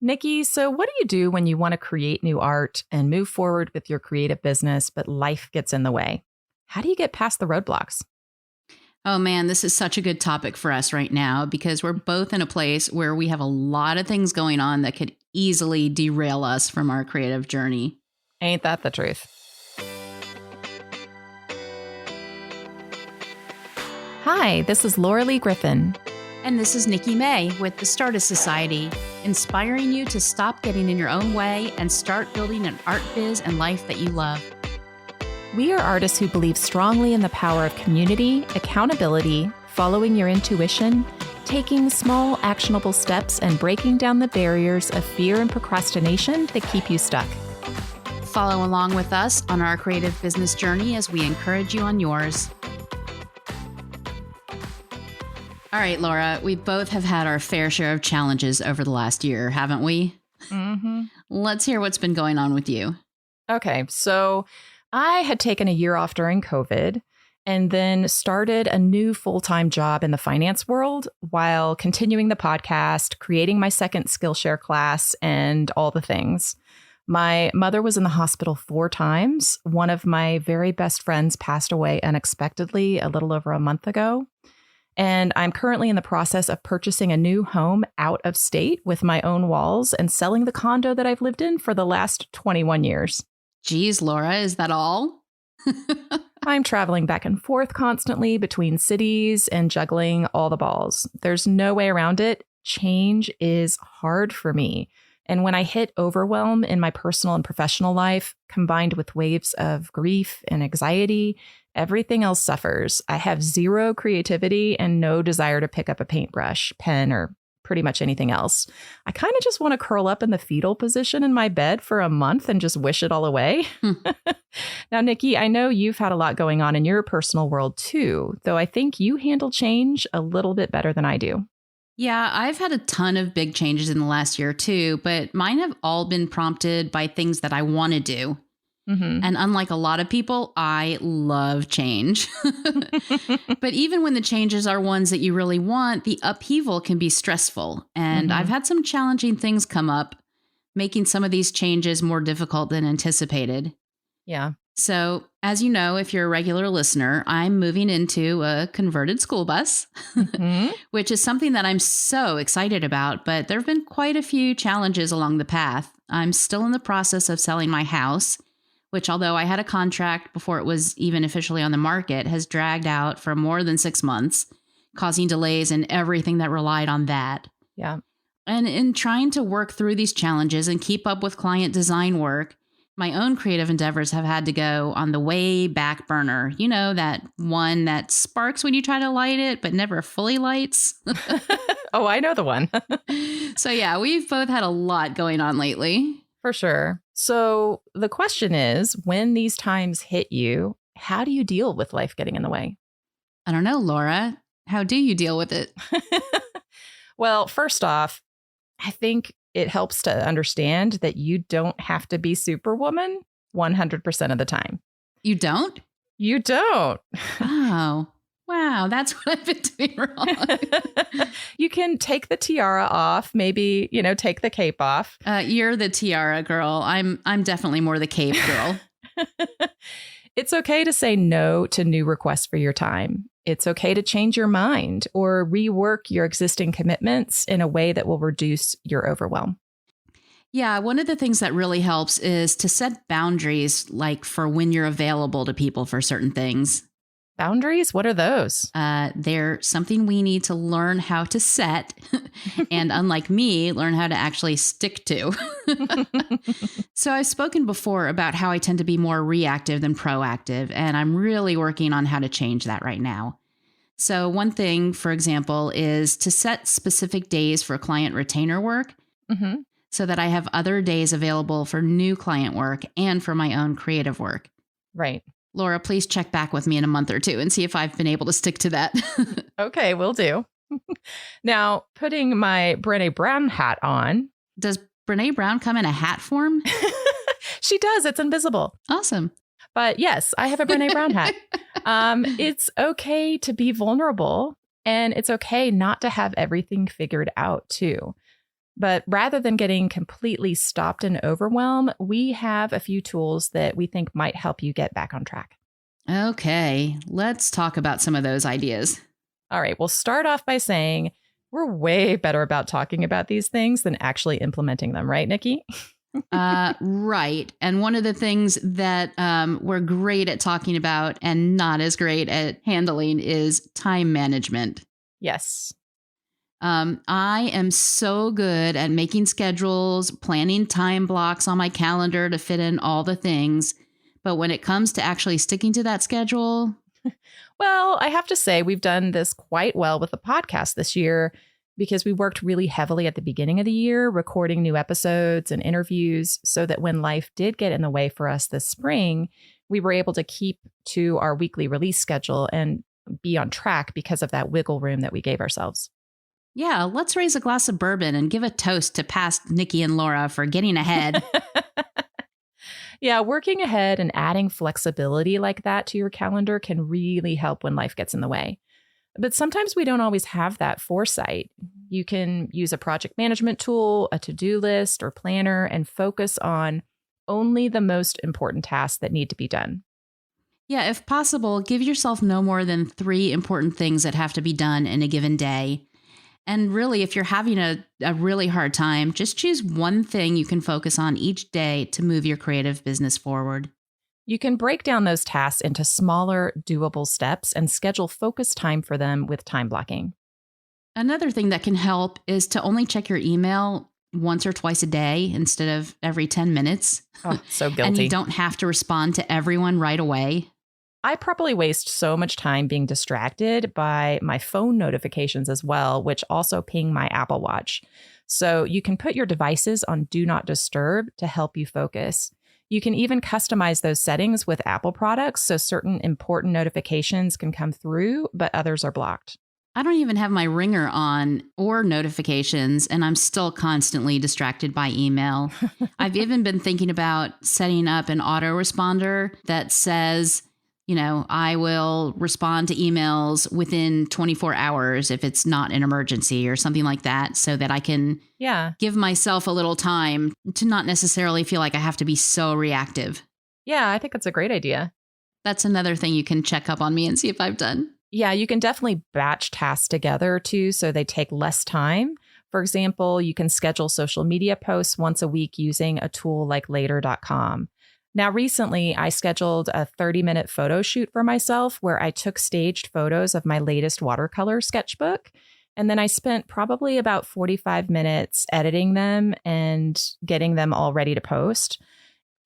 Nikki, so what do you do when you want to create new art and move forward with your creative business, but life gets in the way? How do you get past the roadblocks? Oh man, this is such a good topic for us right now because we're both in a place where we have a lot of things going on that could easily derail us from our creative journey. Ain't that the truth? Hi, this is Laura Lee Griffin. And this is Nikki May with the Startist Society, inspiring you to stop getting in your own way and start building an art biz and life that you love. We are artists who believe strongly in the power of community, accountability, following your intuition, taking small, actionable steps, and breaking down the barriers of fear and procrastination that keep you stuck. Follow along with us on our creative business journey as we encourage you on yours. All right, Laura, we both have had our fair share of challenges over the last year, haven't we? Mm-hmm. Let's hear what's been going on with you. Okay, so I had taken a year off during COVID and then started a new full-time job in the finance world while continuing the podcast, creating my second Skillshare class, and all the things. My mother was in the hospital 4 times. One of my very best friends passed away unexpectedly a little over a month ago. And I'm currently in the process of purchasing a new home out of state with my own walls and selling the condo that I've lived in for the last 21 years. Geez, Laura, is that all? I'm traveling back and forth constantly between cities and juggling all the balls. There's no way around it. Change is hard for me. And when I hit overwhelm in my personal and professional life, combined with waves of grief and anxiety, everything else suffers. I have zero creativity and no desire to pick up a paintbrush, pen, or pretty much anything else. I kind of just want to curl up in the fetal position in my bed for a month and just wish it all away. Now, Nikki, I know you've had a lot going on in your personal world too, though I think you handle change a little bit better than I do. Yeah, I've had a ton of big changes in the last year too, but mine have all been prompted by things that I want to do. Mm-hmm. And unlike a lot of people, I love change. But even when the changes are ones that you really want, the upheaval can be stressful. And I've had some challenging things come up, making some of these changes more difficult than anticipated. Yeah. So, as you know, if you're a regular listener, I'm moving into a converted school bus, which is something that I'm so excited about. But there have been quite a few challenges along the path. I'm still in the process of selling my house, which, although I had a contract before it was even officially on the market, has dragged out for more than 6 months, causing delays in everything that relied on that. Yeah. And in trying to work through these challenges and keep up with client design work, my own creative endeavors have had to go on the way back burner. You know, that one that sparks when you try to light it, but never fully lights. Oh, I know the one. So yeah, we've both had a lot going on lately. For sure. So the question is, when these times hit you, how do you deal with life getting in the way? I don't know, Laura. How do you deal with it? Well, first off, I think it helps to understand that you don't have to be Superwoman 100% of the time. You don't? You don't. Oh, wow. That's what I've been doing wrong. You can take the tiara off, maybe, take the cape off. You're the tiara girl. I'm definitely more the cape girl. It's okay to say no to new requests for your time. It's okay to change your mind or rework your existing commitments in a way that will reduce your overwhelm. Yeah, one of the things that really helps is to set boundaries, like for when you're available to people for certain things. Boundaries? What are those? They're something we need to learn how to set and, unlike me, learn how to actually stick to. So I've spoken before about how I tend to be more reactive than proactive, and I'm really working on how to change that right now. So one thing, for example, is to set specific days for client retainer work so that I have other days available for new client work and for my own creative work. Right. Laura, please check back with me in a month or two and see if I've been able to stick to that. Okay, will do. Now, putting my Brené Brown hat on. Does Brené Brown come in a hat form? She does. It's invisible. Awesome. But yes, I have a Brené Brown hat. It's okay to be vulnerable, and it's okay not to have everything figured out, too. But rather than getting completely stopped in overwhelm, we have a few tools that we think might help you get back on track. Okay, let's talk about some of those ideas. All right, we'll start off by saying we're way better about talking about these things than actually implementing them, right, Nikki? Right. And one of the things that we're great at talking about and not as great at handling is time management. Yes. I am so good at making schedules, planning time blocks on my calendar to fit in all the things. But when it comes to actually sticking to that schedule, Well, I have to say we've done this quite well with the podcast this year because we worked really heavily at the beginning of the year, recording new episodes and interviews so that when life did get in the way for us this spring, we were able to keep to our weekly release schedule and be on track because of that wiggle room that we gave ourselves. yeah, let's raise a glass of bourbon and give a toast to past Nikki and Laura for getting ahead. Yeah, working ahead and adding flexibility like that to your calendar can really help when life gets in the way. But sometimes we don't always have that foresight. You can use a project management tool, a to-do list, or planner and focus on only the most important tasks that need to be done. Yeah, if possible, give yourself no more than 3 important things that have to be done in a given day. And really, if you're having a really hard time, just choose one thing you can focus on each day to move your creative business forward. You can break down those tasks into smaller, doable steps and schedule focused time for them with time blocking. Another thing that can help is to only check your email once or twice a day instead of every 10 minutes. Oh, so guilty. And you don't have to respond to everyone right away. I probably waste so much time being distracted by my phone notifications as well, which also ping my Apple Watch. So you can put your devices on Do Not Disturb to help you focus. You can even customize those settings with Apple products so certain important notifications can come through, but others are blocked. I don't even have my ringer on or notifications, and I'm still constantly distracted by email. I've even been thinking about setting up an autoresponder that says, you know, I will respond to emails within 24 hours if it's not an emergency or something like that, so that I can give myself a little time to not necessarily feel like I have to be so reactive. Yeah, I think that's a great idea. That's another thing you can check up on me and see if I've done. Yeah, you can definitely batch tasks together too, so they take less time. For example, you can schedule social media posts once a week using a tool like later.com. Now, recently, I scheduled a 30-minute photo shoot for myself where I took staged photos of my latest watercolor sketchbook. And then I spent probably about 45 minutes editing them and getting them all ready to post.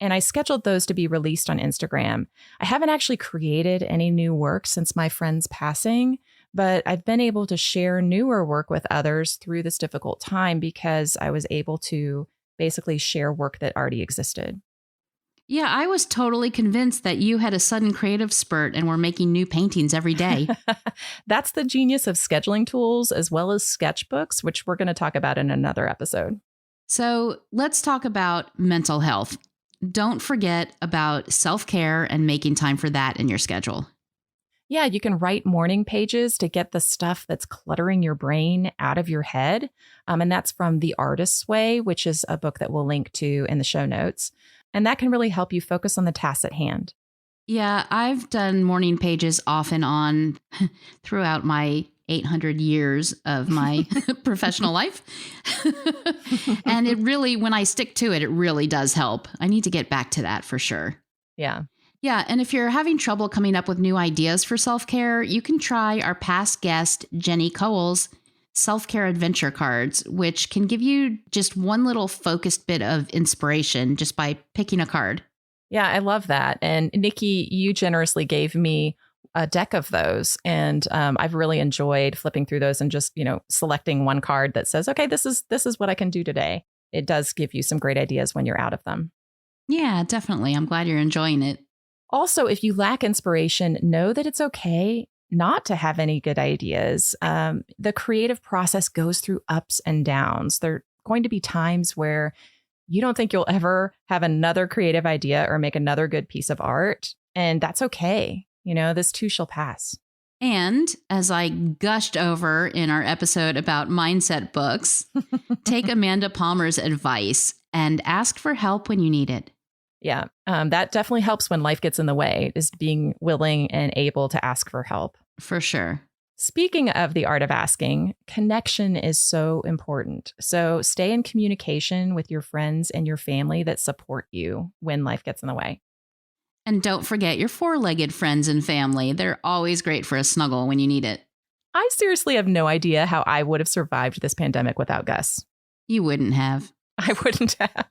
And I scheduled those to be released on Instagram. I haven't actually created any new work since my friend's passing, but I've been able to share newer work with others through this difficult time because I was able to basically share work that already existed. Yeah, I was totally convinced that you had a sudden creative spurt and were making new paintings every day. That's the genius of scheduling tools as well as sketchbooks, which we're going to talk about in another episode. So let's talk about mental health. Don't forget about self-care and making time for that in your schedule. Yeah, you can write morning pages to get the stuff that's cluttering your brain out of your head. And that's from The Artist's Way, which is a book that we'll link to in the show notes. And that can really help you focus on the tasks at hand. Yeah, I've done morning pages off and on throughout my 800 years of my professional life. And it really, when I stick to it, it really does help. I need to get back to that for sure. Yeah. Yeah. And if you're having trouble coming up with new ideas for self-care, you can try our past guest, Jenny Cole's self-care adventure cards, which can give you just one little focused bit of inspiration just by picking a card. Yeah, I love that. And Nikki, you generously gave me a deck of those. And I've really enjoyed flipping through those and just, selecting one card that says, okay, this is what I can do today. It does give you some great ideas when you're out of them. Yeah, definitely. I'm glad you're enjoying it. Also, if you lack inspiration, know that it's okay not to have any good ideas. The creative process goes through ups and downs. There are going to be times where you don't think you'll ever have another creative idea or make another good piece of art. And that's okay. This too shall pass. And as I gushed over in our episode about mindset books, take Amanda Palmer's advice and ask for help when you need it. Yeah, that definitely helps when life gets in the way, is being willing and able to ask for help. For sure. Speaking of the art of asking, connection is so important. So stay in communication with your friends and your family that support you when life gets in the way. And don't forget your four-legged friends and family. They're always great for a snuggle when you need it. I seriously have no idea how I would have survived this pandemic without Gus. You wouldn't have. I wouldn't have.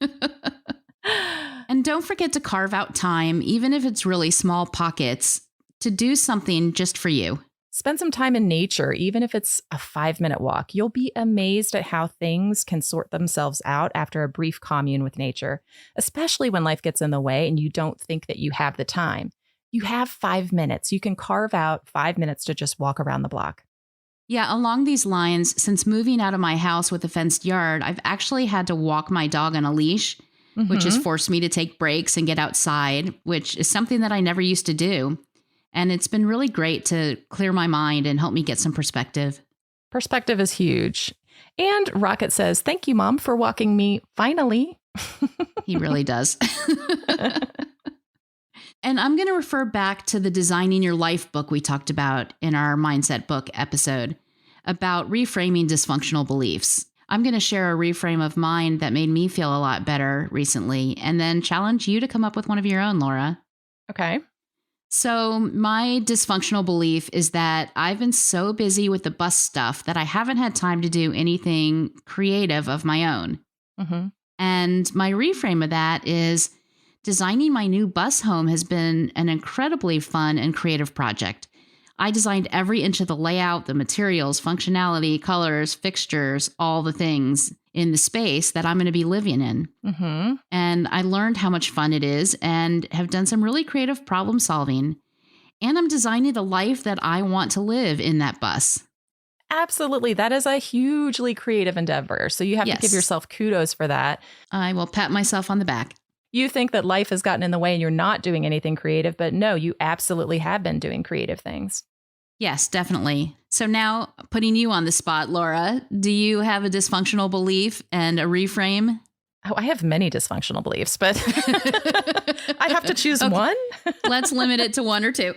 And don't forget to carve out time, even if it's really small pockets, to do something just for you. Spend some time in nature, even if it's a 5-minute walk. You'll be amazed at how things can sort themselves out after a brief commune with nature, especially when life gets in the way and you don't think that you have the time. You have 5 minutes. You can carve out 5 minutes to just walk around the block. Yeah, along these lines, since moving out of my house with a fenced yard, I've actually had to walk my dog on a leash, which has forced me to take breaks and get outside, which is something that I never used to do. And it's been really great to clear my mind and help me get some perspective. Perspective is huge. And Rocket says, thank you, Mom, for walking me finally. He really does. And I'm going to refer back to the Designing Your Life book we talked about in our Mindset book episode about reframing dysfunctional beliefs. I'm going to share a reframe of mine that made me feel a lot better recently, and then challenge you to come up with one of your own, Laura. Okay. So my dysfunctional belief is that I've been so busy with the bus stuff that I haven't had time to do anything creative of my own. And my reframe of that is designing my new bus home has been an incredibly fun and creative project. I designed every inch of the layout, the materials, functionality, colors, fixtures, all the things in the space that I'm going to be living in. And I learned how much fun it is and have done some really creative problem solving. And I'm designing the life that I want to live in that bus. Absolutely. That is a hugely creative endeavor. So you have to give yourself kudos for that. I will pat myself on the back. You think that life has gotten in the way and you're not doing anything creative, but no, you absolutely have been doing creative things. Yes, definitely. So now putting you on the spot, Laura, do you have a dysfunctional belief and a reframe? Oh, I have many dysfunctional beliefs, but I have to choose one. Let's limit it to one or two.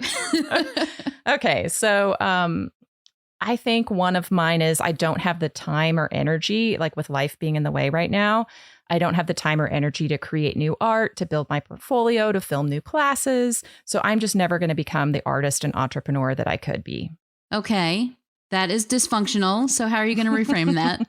Okay. So I think one of mine is I don't have the time or energy, like with life being in the way right now. I don't have the time or energy to create new art, to build my portfolio, to film new classes. So I'm just never going to become the artist and entrepreneur that I could be. Okay. That is dysfunctional. So how are you going to reframe that?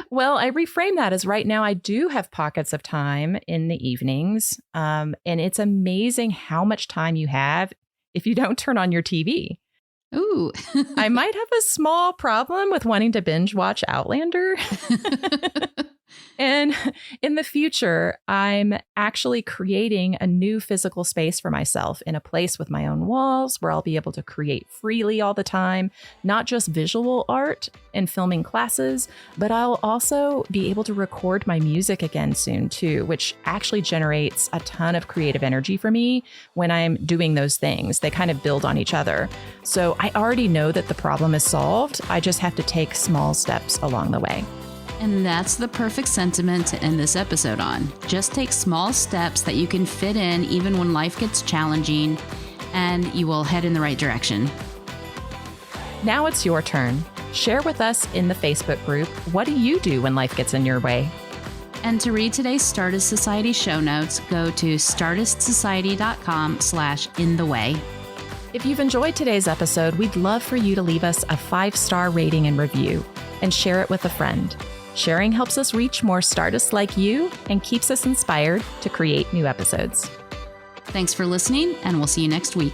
Well, I reframe that as right now I do have pockets of time in the evenings. And it's amazing how much time you have if you don't turn on your TV. Ooh. I might have a small problem with wanting to binge watch Outlander. And in the future, I'm actually creating a new physical space for myself in a place with my own walls where I'll be able to create freely all the time, not just visual art and filming classes, but I'll also be able to record my music again soon too, which actually generates a ton of creative energy for me when I'm doing those things. They kind of build on each other. So I already know that the problem is solved. I just have to take small steps along the way. And that's the perfect sentiment to end this episode on. Just take small steps that you can fit in even when life gets challenging, and you will head in the right direction. Now it's your turn. Share with us in the Facebook group, what do you do when life gets in your way? And to read today's Startist Society show notes, go to startistsociety.com/intheway. If you've enjoyed today's episode, we'd love for you to leave us a 5-star rating and review and share it with a friend. Sharing helps us reach more Startists like you and keeps us inspired to create new episodes. Thanks for listening, and we'll see you next week.